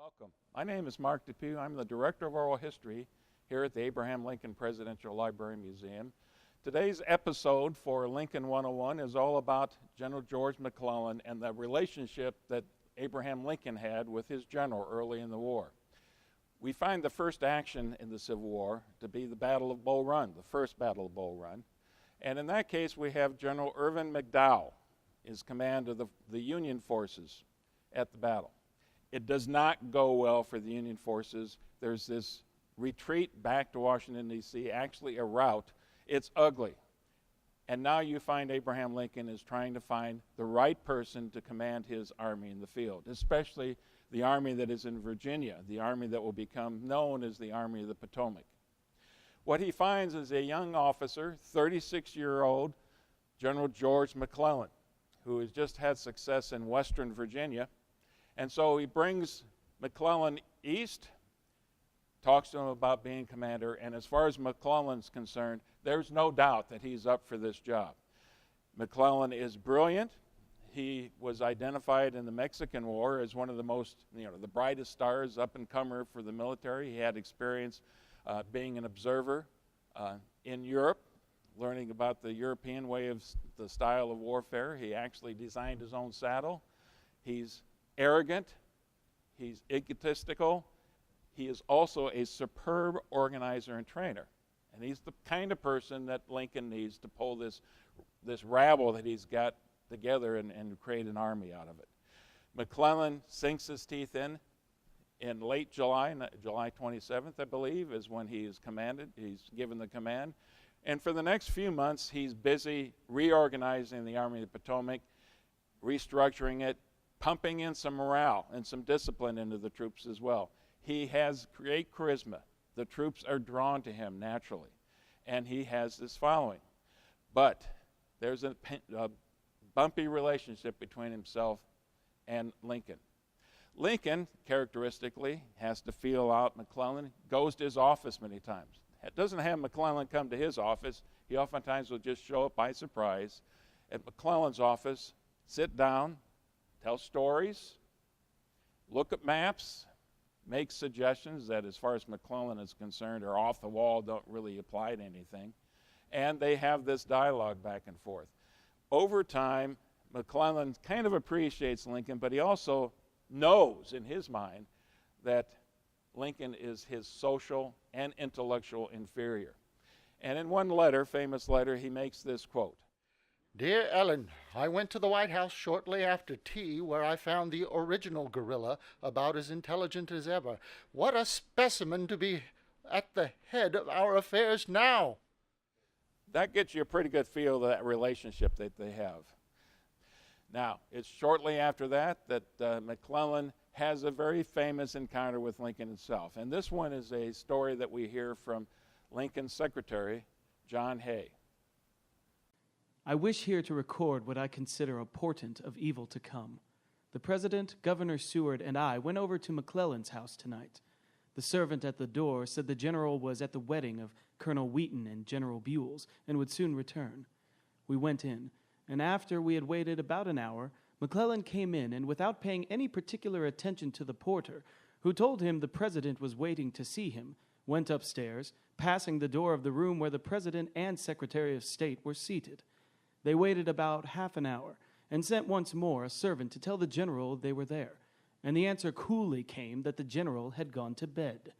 Welcome. My name is Mark DePue. I'm the Director of Oral History here at the Abraham Lincoln Presidential Library Museum. Today's episode for Lincoln 101 is all about General George McClellan and the relationship that Abraham Lincoln had with his general early in the war. We find the first action in the Civil War to be the Battle of Bull Run, the first Battle of Bull Run. And in that case, we have General Irvin McDowell as command of the Union forces at the battle. It does not go well for the Union forces. There's this retreat back to Washington, D.C., actually a rout. It's ugly. And now you find Abraham Lincoln is trying to find the right person to command his army in the field, especially the army that is in Virginia, the army that will become known as the Army of the Potomac. What he finds is a young officer, 36-year-old General George McClellan, who has just had success in Western Virginia. And so he brings McClellan east, talks to him about being commander, and as far as McClellan's concerned, there's no doubt that he's up for this job. McClellan is brilliant. He was identified in the Mexican War as one of the most, the brightest stars, up-and-comer for the military. He had experience being an observer in Europe, learning about the European way of the style of warfare. He actually designed his own saddle. He's arrogant, he's egotistical, he is also a superb organizer and trainer. And he's the kind of person that Lincoln needs to pull this rabble that he's got together and create an army out of it. McClellan sinks his teeth in late July, July 27th, I believe, is when he's given the command. And for the next few months, he's busy reorganizing the Army of the Potomac, restructuring it, pumping in some morale and some discipline into the troops as well. He has great charisma. The troops are drawn to him naturally, and he has this following. But there's a bumpy relationship between himself and Lincoln. Lincoln, characteristically, has to feel out McClellan, goes to his office many times. Doesn't have McClellan come to his office. He oftentimes will just show up by surprise at McClellan's office, sit down, tell stories, look at maps, make suggestions that as far as McClellan is concerned are off the wall, don't really apply to anything. And they have this dialogue back and forth. Over time, McClellan kind of appreciates Lincoln, but he also knows in his mind that Lincoln is his social and intellectual inferior. And in one letter, famous letter, he makes this quote. Dear Ellen, I went to the White House shortly after tea, where I found the original gorilla about as intelligent as ever. What a specimen to be at the head of our affairs now. That gets you a pretty good feel of that relationship that they have. Now, it's shortly after that McClellan has a very famous encounter with Lincoln himself. And this one is a story that we hear from Lincoln's secretary, John Hay. I wish here to record what I consider a portent of evil to come. The President, Governor Seward, and I went over to McClellan's house tonight. The servant at the door said the general was at the wedding of Colonel Wheaton and General Buell's and would soon return. We went in, and after we had waited about an hour, McClellan came in, and without paying any particular attention to the porter, who told him the President was waiting to see him, went upstairs, passing the door of the room where the President and Secretary of State were seated. They waited about half an hour and sent once more a servant to tell the general they were there, and the answer coolly came that the general had gone to bed.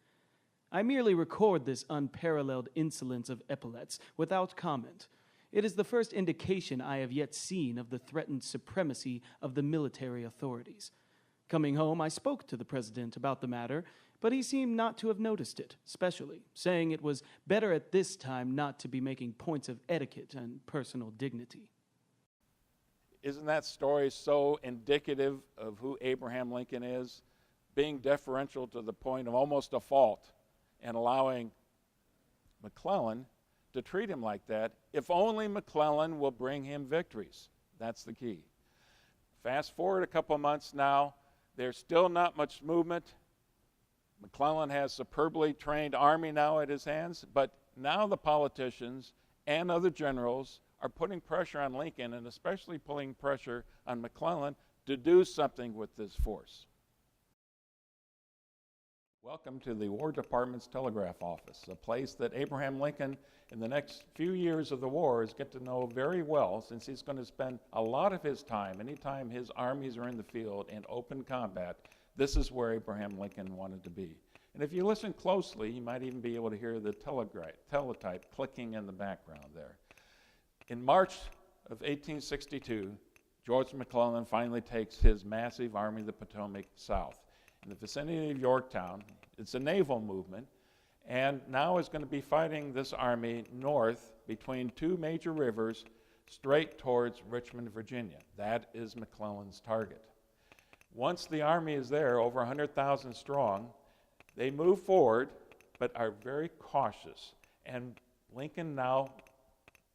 I merely record this unparalleled insolence of epaulets without comment. It is the first indication I have yet seen of the threatened supremacy of the military authorities. Coming home, I spoke to the President about the matter, but he seemed not to have noticed it, specially, saying it was better at this time not to be making points of etiquette and personal dignity. Isn't that story so indicative of who Abraham Lincoln is? Being deferential to the point of almost a fault and allowing McClellan to treat him like that. If only McClellan will bring him victories. That's the key. Fast forward a couple months now, there's still not much movement. McClellan has superbly trained army now at his hands, but now the politicians and other generals are putting pressure on Lincoln, and especially putting pressure on McClellan to do something with this force. Welcome to the War Department's Telegraph Office, a place that Abraham Lincoln, in the next few years of the war, is get to know very well, since he's going to spend a lot of his time, anytime his armies are in the field in open combat. This is where Abraham Lincoln wanted to be. And if you listen closely, you might even be able to hear the teletype clicking in the background there. In March of 1862, George McClellan finally takes his massive Army of the Potomac south. In the vicinity of Yorktown, it's a naval movement, and now is going to be fighting this army north between two major rivers straight towards Richmond, Virginia. That is McClellan's target. Once the army is there, over 100,000 strong, they move forward but are very cautious. And Lincoln now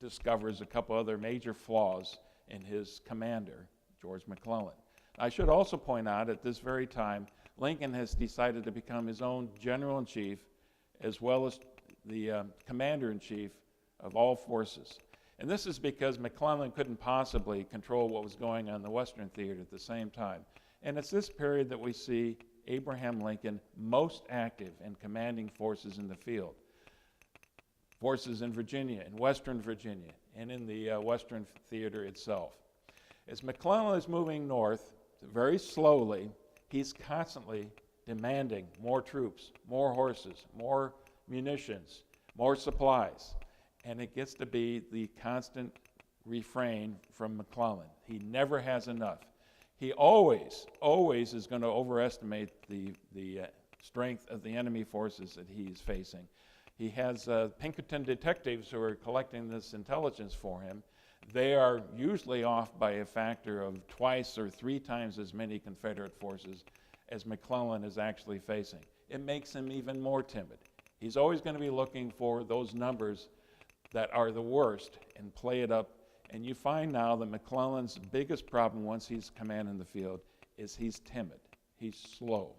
discovers a couple other major flaws in his commander, George McClellan. I should also point out at this very time, Lincoln has decided to become his own general-in-chief as well as the commander-in-chief of all forces. And this is because McClellan couldn't possibly control what was going on in the Western Theater at the same time. And it's this period that we see Abraham Lincoln most active in commanding forces in the field. Forces in Virginia, in Western Virginia, and in the Western Theater itself. As McClellan is moving north, very slowly, he's constantly demanding more troops, more horses, more munitions, more supplies. And it gets to be the constant refrain from McClellan. He never has enough. He always is going to overestimate the strength of the enemy forces that he's facing. He has Pinkerton detectives who are collecting this intelligence for him. They are usually off by a factor of twice or three times as many Confederate forces as McClellan is actually facing. It makes him even more timid. He's always going to be looking for those numbers that are the worst and play it up. And you find now that McClellan's biggest problem once he's commanding the field is he's timid. He's slow.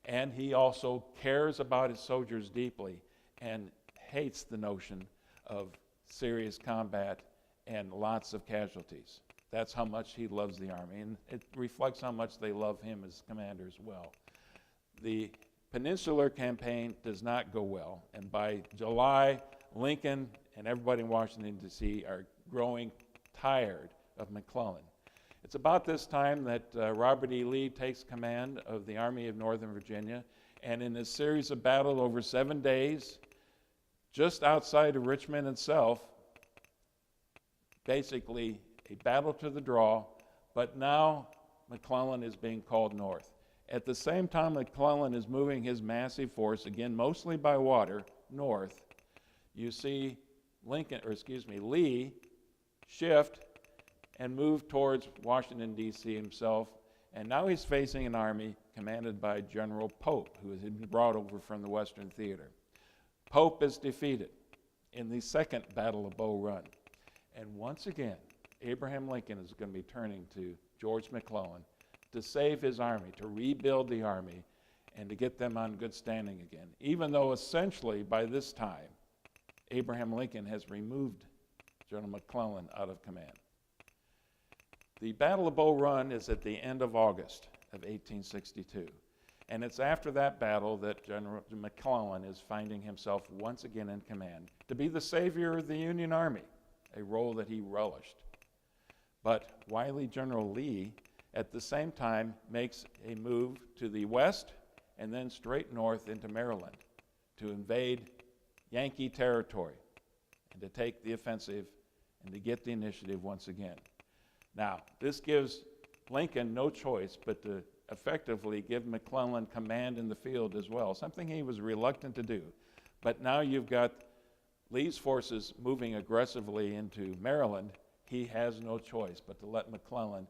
And he also cares about his soldiers deeply and hates the notion of serious combat and lots of casualties. That's how much he loves the Army, and it reflects how much they love him as commander as well. The Peninsular Campaign does not go well, and by July, Lincoln and everybody in Washington, D.C. are growing tired of McClellan. It's about this time that Robert E. Lee takes command of the Army of Northern Virginia, and in a series of battles over 7 days, just outside of Richmond itself, basically a battle to the draw, but now McClellan is being called north. At the same time McClellan is moving his massive force, again mostly by water, north, you see Lee shift and move towards Washington, D.C. himself, and now he's facing an army commanded by General Pope, who had been brought over from the Western Theater. Pope is defeated in the Second Battle of Bull Run. And once again, Abraham Lincoln is going to be turning to George McClellan to save his army, to rebuild the army, and to get them on good standing again, even though essentially by this time, Abraham Lincoln has removed General McClellan out of command. The Battle of Bull Run is at the end of August of 1862. And it's after that battle that General McClellan is finding himself once again in command to be the savior of the Union Army, a role that he relished. But wily General Lee, at the same time, makes a move to the west and then straight north into Maryland to invade Yankee territory and to take the offensive and to get the initiative once again. Now, this gives Lincoln no choice but to effectively give McClellan command in the field as well, something he was reluctant to do. But now you've got Lee's forces moving aggressively into Maryland. He has no choice but to let McClellan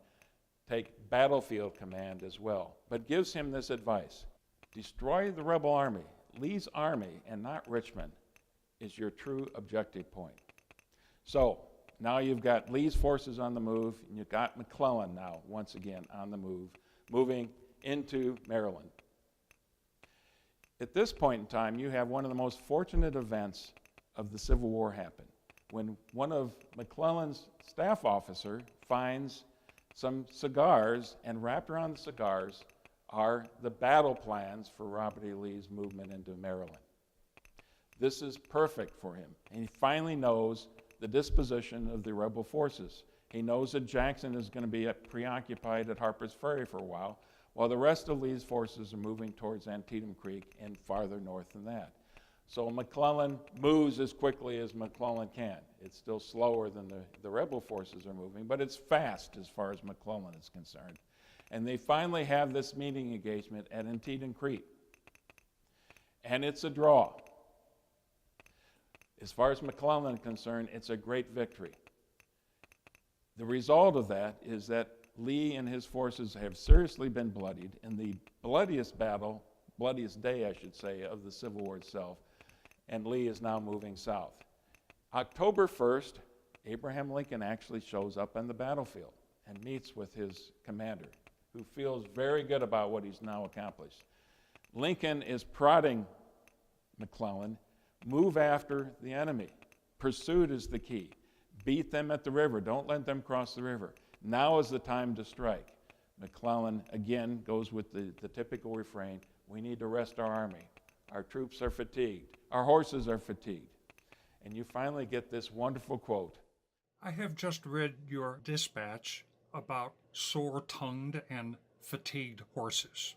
take battlefield command as well, but gives him this advice: destroy the rebel army. Lee's army, and not Richmond, is your true objective point. So now you've got Lee's forces on the move, and you've got McClellan now once again on the move, moving into Maryland. At this point in time, you have one of the most fortunate events of the Civil War happen, when one of McClellan's staff officer finds some cigars, and wrapped around the cigars are the battle plans for Robert E. Lee's movement into Maryland. This is perfect for him. And he finally knows the disposition of the rebel forces. He knows that Jackson is going to be preoccupied at Harper's Ferry for a while the rest of Lee's forces are moving towards Antietam Creek and farther north than that. So McClellan moves as quickly as McClellan can. It's still slower than the rebel forces are moving, but it's fast as far as McClellan is concerned. And they finally have this meeting engagement at Antietam Creek. And it's a draw. As far as McClellan is concerned, it's a great victory. The result of that is that Lee and his forces have seriously been bloodied in the bloodiest battle, bloodiest day, I should say, of the Civil War itself, and Lee is now moving south. October 1st, Abraham Lincoln actually shows up on the battlefield and meets with his commander, who feels very good about what he's now accomplished. Lincoln is prodding McClellan, move after the enemy. Pursuit is the key. Beat them at the river. Don't let them cross the river. Now is the time to strike. McClellan, again, goes with the typical refrain, we need to rest our army. Our troops are fatigued. Our horses are fatigued. And you finally get this wonderful quote. I have just read your dispatch about sore-tongued and fatigued horses.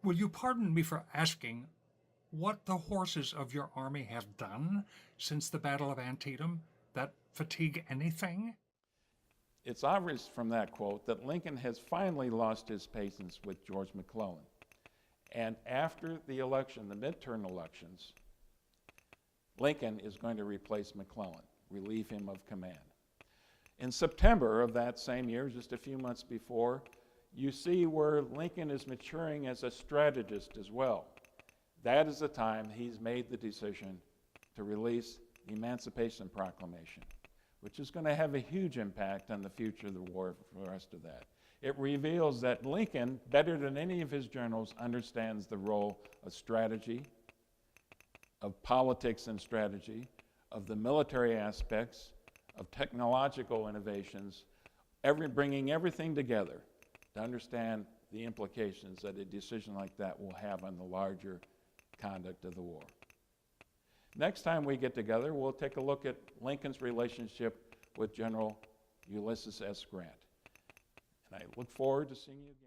Will you pardon me for asking what the horses of your army have done since the Battle of Antietam that fatigue anything? It's obvious from that quote that Lincoln has finally lost his patience with George McClellan. And after the election, the midterm elections, Lincoln is going to replace McClellan, relieve him of command. In September of that same year, just a few months before, you see where Lincoln is maturing as a strategist as well. That is the time he's made the decision to release the Emancipation Proclamation, which is going to have a huge impact on the future of the war for the rest of that. It reveals that Lincoln, better than any of his generals, understands the role of strategy, of politics and strategy, of the military aspects, of technological innovations, bringing everything together to understand the implications that a decision like that will have on the larger conduct of the war. Next time we get together, we'll take a look at Lincoln's relationship with General Ulysses S. Grant. And I look forward to seeing you again.